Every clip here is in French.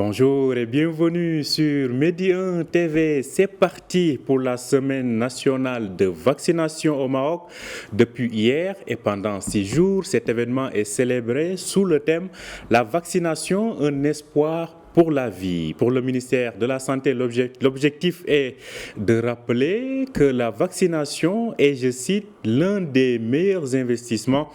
Bonjour et bienvenue sur Medi 1 TV. C'est parti pour la semaine nationale de vaccination au Maroc. Depuis hier et pendant 6 jours, cet événement est célébré sous le thème La vaccination, un espoir pour la vie. Pour le ministère de la Santé, l'objectif est de rappeler que la vaccination est, je cite, l'un des meilleurs investissements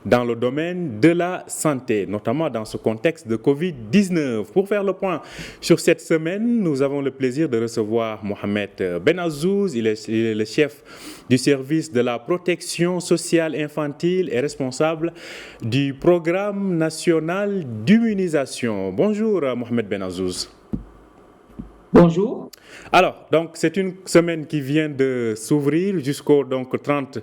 dans le domaine de la santé, notamment dans ce contexte de Covid-19. Pour faire le point sur cette semaine, nous avons le plaisir de recevoir Mohamed Benazouz. Il est le chef du service de la protection sociale infantile et responsable du programme national d'immunisation. Bonjour Mohamed Benazouz. Bonjour. Alors, donc, c'est une semaine qui vient de s'ouvrir jusqu'au 30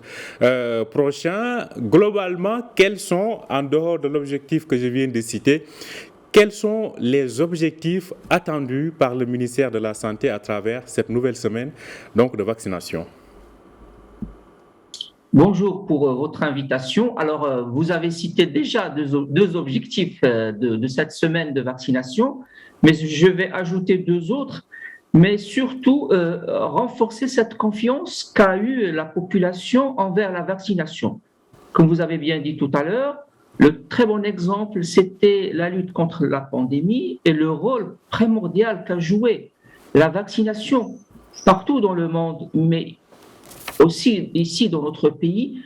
prochain. Globalement, quels sont, en dehors de l'objectif que je viens de citer, quels sont les objectifs attendus par le ministère de la Santé à travers cette nouvelle semaine donc, de vaccination? Bonjour pour votre invitation. Alors, vous avez cité déjà deux objectifs de cette semaine de vaccination, mais je vais ajouter deux autres, mais surtout renforcer cette confiance qu'a eue la population envers la vaccination. Comme vous avez bien dit tout à l'heure, le très bon exemple, c'était la lutte contre la pandémie et le rôle primordial qu'a joué la vaccination partout dans le monde, mais aussi ici dans notre pays,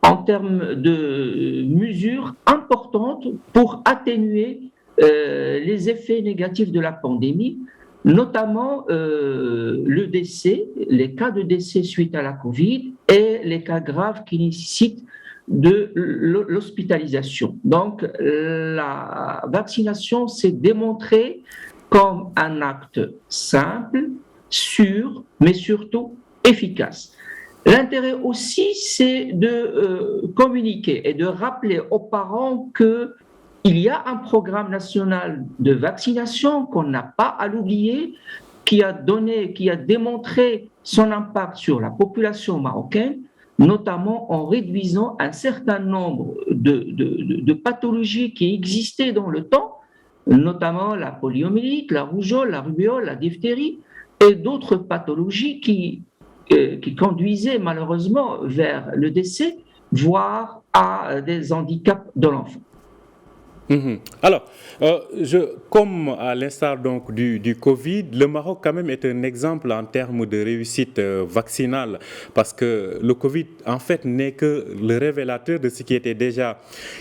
en termes de mesures importantes pour atténuer les effets négatifs de la pandémie, notamment le décès, les cas de décès suite à la Covid et les cas graves qui nécessitent de l'hospitalisation. Donc, la vaccination s'est démontrée comme un acte simple, sûr, mais surtout efficace. L'intérêt aussi, c'est de communiquer et de rappeler aux parents qu'il y a un programme national de vaccination qu'on n'a pas à l'oublier, qui a démontré son impact sur la population marocaine, notamment en réduisant un certain nombre de pathologies qui existaient dans le temps, notamment la poliomyélite, la rougeole, la rubéole, la diphtérie et d'autres pathologies qui conduisaient malheureusement vers le décès, voire à des handicaps de l'enfant. Alors, comme à l'instar donc du Covid, le Maroc quand même est un exemple en termes de réussite vaccinale parce que le Covid en fait n'est que le révélateur de ce qui était déjà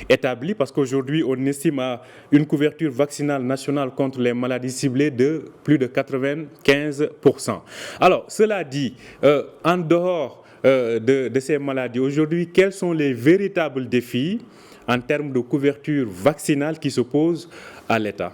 établi parce qu'aujourd'hui on estime à une couverture vaccinale nationale contre les maladies ciblées de plus de 95%. Alors, cela dit, en dehors de ces maladies, aujourd'hui, quels sont les véritables défis en termes de couverture vaccinale qui s'oppose à l'État?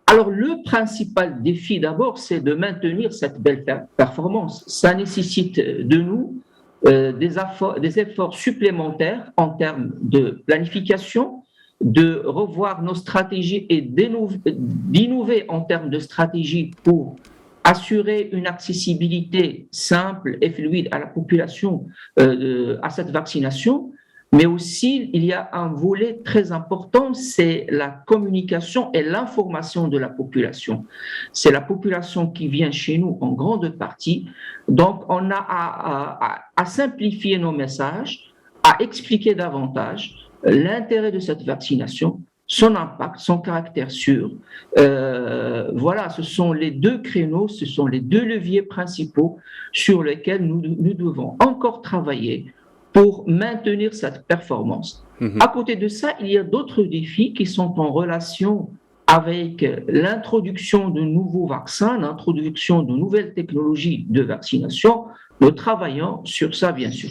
Alors, le principal défi d'abord, c'est de maintenir cette belle performance. Ça nécessite de nous des efforts supplémentaires en termes de planification, de revoir nos stratégies et d'innover en termes de stratégie pour assurer une accessibilité simple et fluide à la population à cette vaccination. Mais aussi, il y a un volet très important, c'est la communication et l'information de la population. C'est la population qui vient chez nous en grande partie. Donc, on a à simplifier nos messages, à expliquer davantage l'intérêt de cette vaccination, son impact, son caractère sûr. Voilà, ce sont les deux créneaux, ce sont les deux leviers principaux sur lesquels nous devons encore travailler pour maintenir cette performance. À côté de ça, il y a d'autres défis qui sont en relation avec l'introduction de nouveaux vaccins, l'introduction de nouvelles technologies de vaccination. Nous travaillons sur ça, bien sûr.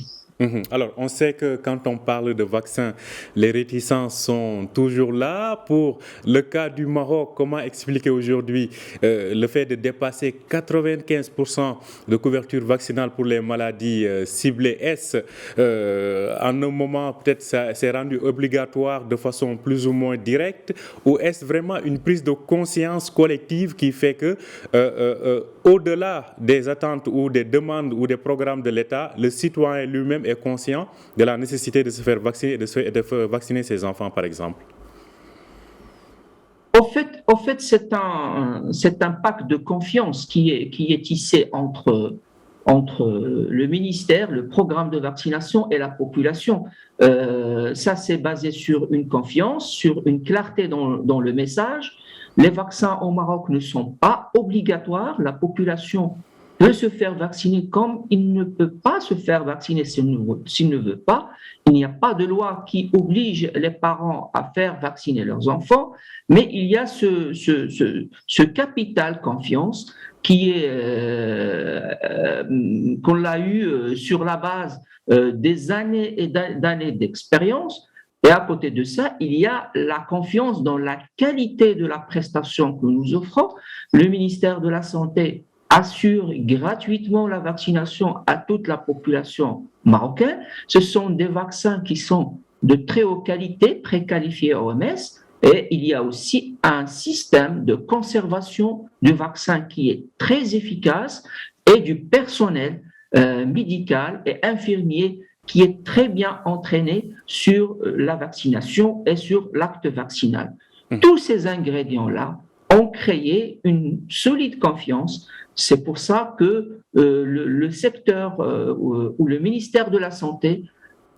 Alors, on sait que quand on parle de vaccins, les réticences sont toujours là. Pour le cas du Maroc, comment expliquer aujourd'hui le fait de dépasser 95% de couverture vaccinale pour les maladies ciblées? Est-ce, en un moment, peut-être ça s'est rendu obligatoire de façon plus ou moins directe, ou est-ce vraiment une prise de conscience collective qui fait que, au-delà des attentes ou des demandes ou des programmes de l'État, le citoyen lui-même est conscient de la nécessité de se faire vacciner et de faire vacciner ses enfants, par exemple? Au fait, c'est un pacte de confiance qui est tissé entre le ministère, le programme de vaccination et la population. Ça, c'est basé sur une confiance, sur une clarté dans le message. Les vaccins au Maroc ne sont pas obligatoires. La population peut se faire vacciner comme il ne peut pas se faire vacciner s'il ne veut pas. Il n'y a pas de loi qui oblige les parents à faire vacciner leurs enfants, mais il y a ce capital confiance qui est qu'on l'a eu sur la base des années et d'années d'expérience. Et à côté de ça, il y a la confiance dans la qualité de la prestation que nous offrons. Le ministère de la Santé assure gratuitement la vaccination à toute la population marocaine. Ce sont des vaccins qui sont de très haute qualité, préqualifiés OMS. Et il y a aussi un système de conservation du vaccin qui est très efficace et du personnel médical et infirmier qui est très bien entraîné sur la vaccination et sur l'acte vaccinal. Tous ces ingrédients-là ont créé une solide confiance. C'est pour ça que le secteur ou le ministère de la Santé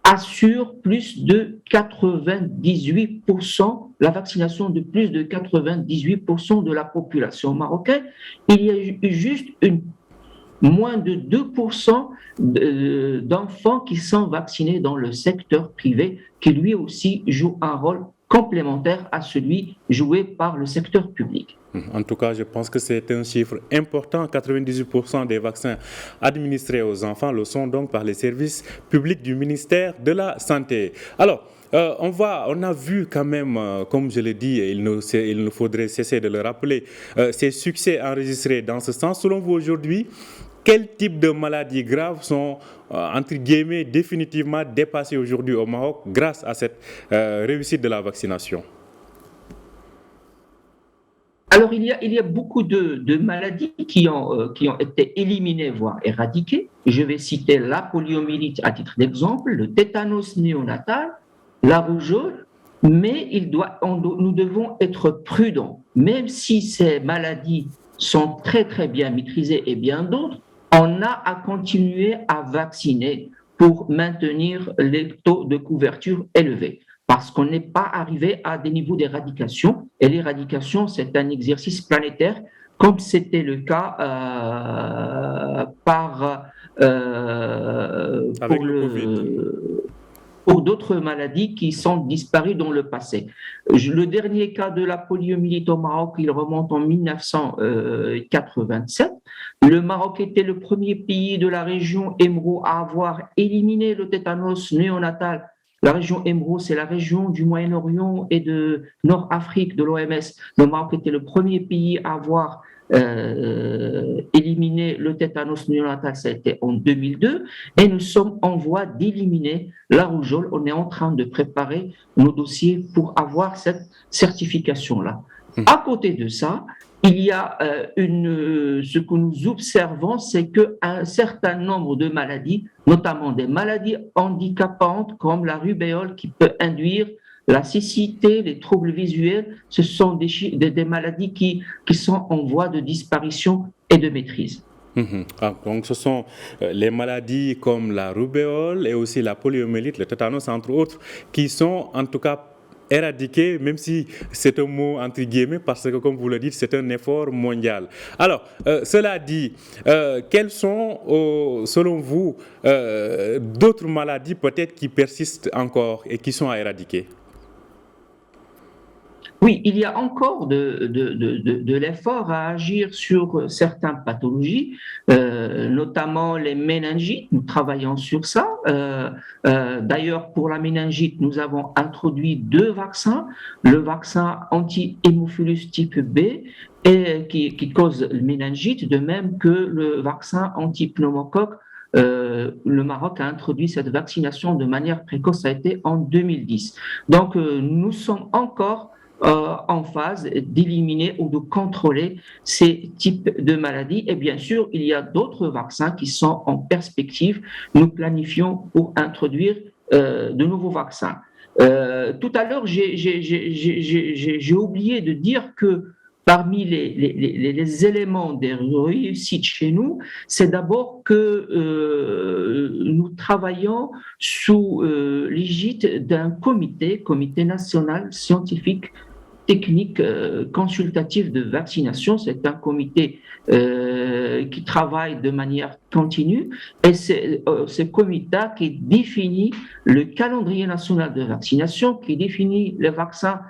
assure plus de 98%, la vaccination de plus de 98% de la population marocaine. Il y a juste moins de 2% d'enfants qui sont vaccinés dans le secteur privé, qui lui aussi joue un rôle complémentaire à celui joué par le secteur public. En tout cas, je pense que c'est un chiffre important. 98% des vaccins administrés aux enfants le sont donc par les services publics du ministère de la Santé. Alors, on a vu quand même, comme je l'ai dit, il ne faudrait cesser de le rappeler, ces succès enregistrés dans ce sens. Selon vous aujourd'hui, quel type de maladies graves sont, entre guillemets, définitivement dépassées aujourd'hui au Maroc grâce à cette réussite de la vaccination? Alors, il y a beaucoup de maladies qui ont été éliminées, voire éradiquées. Je vais citer la poliomyélite à titre d'exemple, le tétanos néonatal, la rougeole, mais nous devons être prudents. Même si ces maladies sont très, très bien maîtrisées et bien d'autres, on a à continuer à vacciner pour maintenir les taux de couverture élevés. Parce qu'on n'est pas arrivé à des niveaux d'éradication. Et l'éradication, c'est un exercice planétaire, comme c'était le cas pour d'autres maladies qui sont disparues dans le passé. Le dernier cas de la poliomyélite au Maroc, il remonte en 1987. Le Maroc était le premier pays de la région Émeraude à avoir éliminé le tétanos néonatal. La région Émeraude, c'est la région du Moyen-Orient et de Nord-Afrique de l'OMS. Le Maroc était le premier pays à avoir éliminé le tétanos néonatal, ça a été en 2002, et nous sommes en voie d'éliminer la rougeole. On est en train de préparer nos dossiers pour avoir cette certification-là. À côté de ça, il y a ce que nous observons, c'est qu'un certain nombre de maladies, notamment des maladies handicapantes comme la rubéole qui peut induire la cécité, les troubles visuels, ce sont des maladies qui sont en voie de disparition et de maîtrise. Donc ce sont les maladies comme la rubéole et aussi la poliomyélite, le tétanos entre autres, qui sont en tout cas éradiquer, même si c'est un mot entre guillemets, parce que comme vous le dites, c'est un effort mondial. Alors, cela dit, quelles sont, selon vous, d'autres maladies peut-être qui persistent encore et qui sont à éradiquer? Oui, il y a encore de l'effort à agir sur certaines pathologies, notamment les méningites. Nous travaillons sur ça. D'ailleurs, pour la méningite, nous avons introduit 2 vaccins. Le vaccin anti-hémophilus type B qui cause le méningite, de même que le vaccin anti-pneumocoque. Le Maroc a introduit cette vaccination de manière précoce, ça a été en 2010. Donc, nous sommes encore en phase d'éliminer ou de contrôler ces types de maladies. Et bien sûr, il y a d'autres vaccins qui sont en perspective. Nous planifions pour introduire de nouveaux vaccins. Tout à l'heure, j'ai oublié de dire que parmi les éléments des réussites chez nous, c'est d'abord que nous travaillons sous l'égide d'un comité national scientifique technique consultative de vaccination. C'est un comité qui travaille de manière continue et c'est ce comité qui définit le calendrier national de vaccination, qui définit les vaccins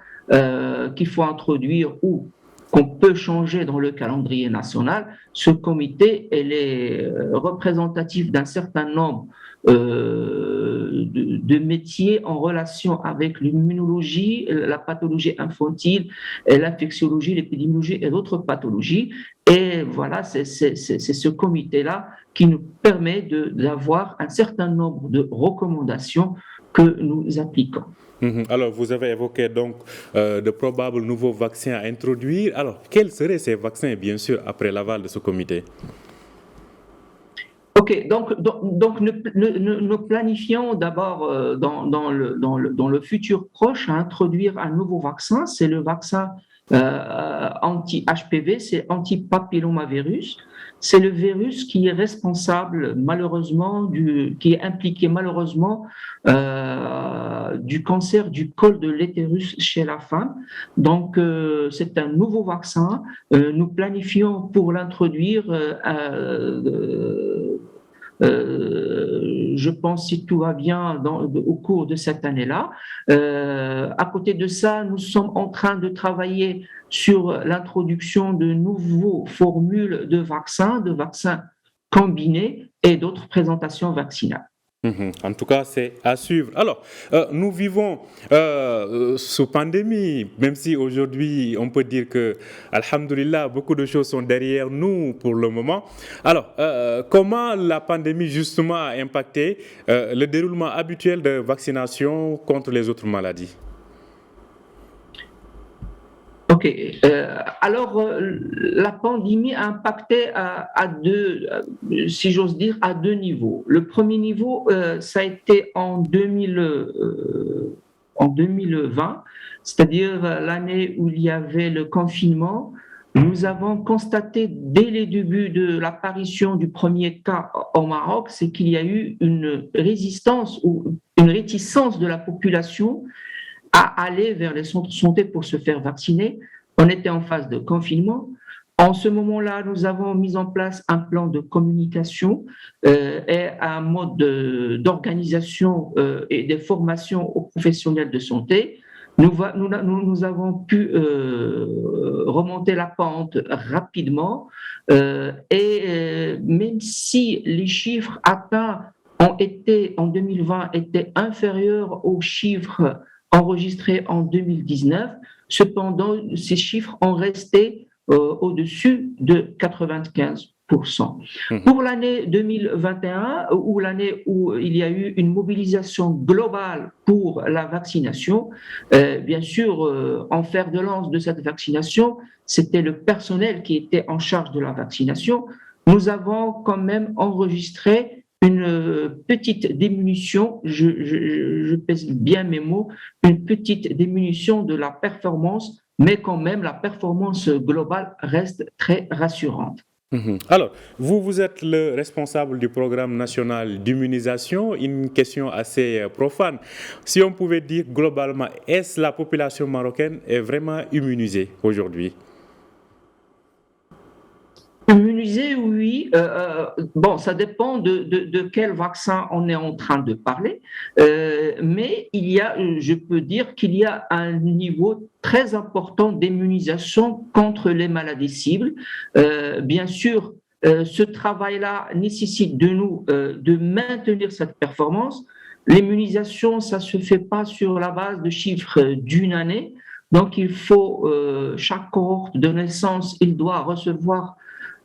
qu'il faut introduire ou qu'on peut changer dans le calendrier national. Ce comité est représentatif d'un certain nombre de métiers en relation avec l'immunologie, la pathologie infantile, l'infectiologie, l'épidémiologie et d'autres pathologies. Et voilà, c'est ce comité-là qui nous permet d'avoir un certain nombre de recommandations que nous appliquons. Alors, vous avez évoqué donc de probables nouveaux vaccins à introduire. Alors, quels seraient ces vaccins, bien sûr, après l'aval de ce comité? Ok, donc nous planifions d'abord dans le futur proche à introduire un nouveau vaccin. C'est le vaccin anti-HPV, c'est anti-papillomavirus. C'est le virus qui est responsable malheureusement, qui est impliqué malheureusement du cancer du col de l'utérus chez la femme. Donc c'est un nouveau vaccin. Nous planifions pour l'introduire je pense, si tout va bien, au cours de cette année-là. À côté de ça, nous sommes en train de travailler sur l'introduction de nouveaux formules de vaccins combinés et d'autres présentations vaccinales. En tout cas, c'est à suivre. Alors, nous vivons sous pandémie, même si aujourd'hui, on peut dire que, alhamdoulilah, beaucoup de choses sont derrière nous pour le moment. Alors, comment la pandémie, justement, a impacté le déroulement habituel de vaccination contre les autres maladies? Ok. Alors, la pandémie a impacté à deux, si j'ose dire, à deux niveaux. Le premier niveau, ça a été en 2020, c'est-à-dire l'année où il y avait le confinement. Nous avons constaté dès les débuts de l'apparition du premier cas au Maroc, c'est qu'il y a eu une résistance ou une réticence de la population à aller vers les centres de santé pour se faire vacciner. On était en phase de confinement. En ce moment-là, nous avons mis en place un plan de communication et un mode d'organisation et de formation aux professionnels de santé. Nous avons pu remonter la pente rapidement et même si les chiffres atteints ont été en 2020 étaient inférieurs aux chiffres enregistrés en 2019. Cependant, ces chiffres ont resté au-dessus de 95%. Pour l'année 2021, ou l'année où il y a eu une mobilisation globale pour la vaccination, bien sûr, en fer de lance de cette vaccination, c'était le personnel qui était en charge de la vaccination. Nous avons quand même enregistré une petite diminution, je pèse bien mes mots, une petite diminution de la performance, mais quand même la performance globale reste très rassurante. Alors, vous êtes le responsable du programme national d'immunisation. Une question assez profane. Si on pouvait dire globalement, est-ce la population marocaine est vraiment immunisée aujourd'hui? Immunisé, oui. Bon, ça dépend de quel vaccin on est en train de parler, mais je peux dire qu'il y a un niveau très important d'immunisation contre les maladies cibles. Bien sûr, ce travail-là nécessite de nous de maintenir cette performance. L'immunisation, ça se fait pas sur la base de chiffres d'une année. Donc, il faut, chaque cohorte de naissance, il doit recevoir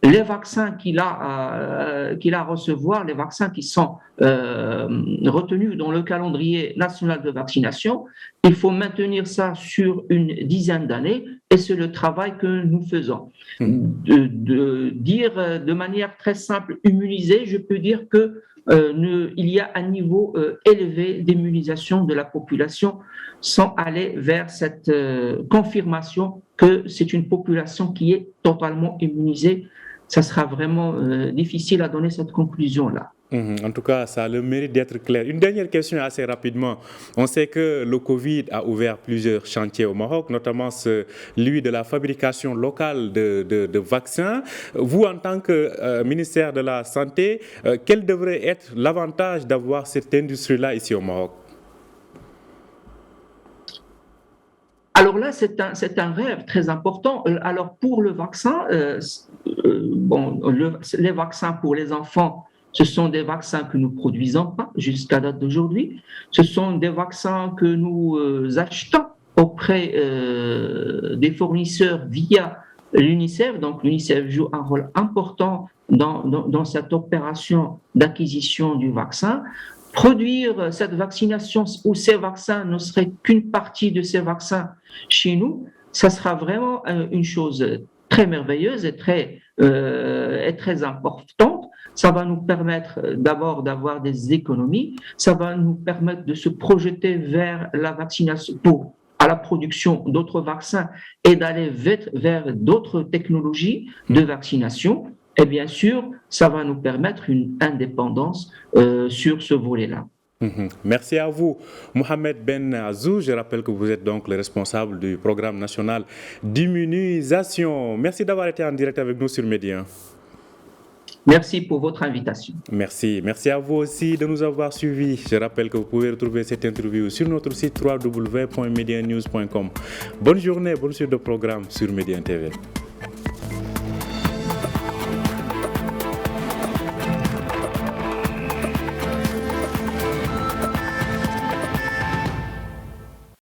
les vaccins qu'il a à recevoir, les vaccins qui sont retenus dans le calendrier national de vaccination, il faut maintenir ça sur une dizaine d'années et c'est le travail que nous faisons. De dire de manière très simple, immuniser, je peux dire que il y a un niveau élevé d'immunisation de la population sans aller vers cette confirmation que c'est une population qui est totalement immunisée. Ça sera vraiment difficile à donner cette conclusion-là. En tout cas, ça a le mérite d'être clair. Une dernière question assez rapidement. On sait que le Covid a ouvert plusieurs chantiers au Maroc, notamment celui de la fabrication locale de vaccins. Vous, en tant que ministère de la Santé, quel devrait être l'avantage d'avoir cette industrie-là ici au Maroc? Alors là, c'est un rêve très important. Alors pour le vaccin, les vaccins pour les enfants, ce sont des vaccins que nous produisons pas jusqu'à date d'aujourd'hui. Ce sont des vaccins que nous achetons auprès des fournisseurs via l'UNICEF. Donc l'UNICEF joue un rôle important dans cette opération d'acquisition du vaccin. Produire cette vaccination ou ces vaccins ne serait qu'une partie de ces vaccins chez nous, ça sera vraiment une chose très merveilleuse et très importante. Ça va nous permettre d'abord d'avoir des économies, ça va nous permettre de se projeter vers la vaccination à la production d'autres vaccins et d'aller vers d'autres technologies de vaccination. Et bien sûr, ça va nous permettre une indépendance sur ce volet-là. Merci à vous, Mohamed Ben Azzou. Je rappelle que vous êtes donc le responsable du programme national d'immunisation. Merci d'avoir été en direct avec nous sur Média 1. Merci pour votre invitation. Merci. Merci à vous aussi de nous avoir suivis. Je rappelle que vous pouvez retrouver cette interview sur notre site www.medianews.com. Bonne journée, bonne suite de programme sur Média 1 TV.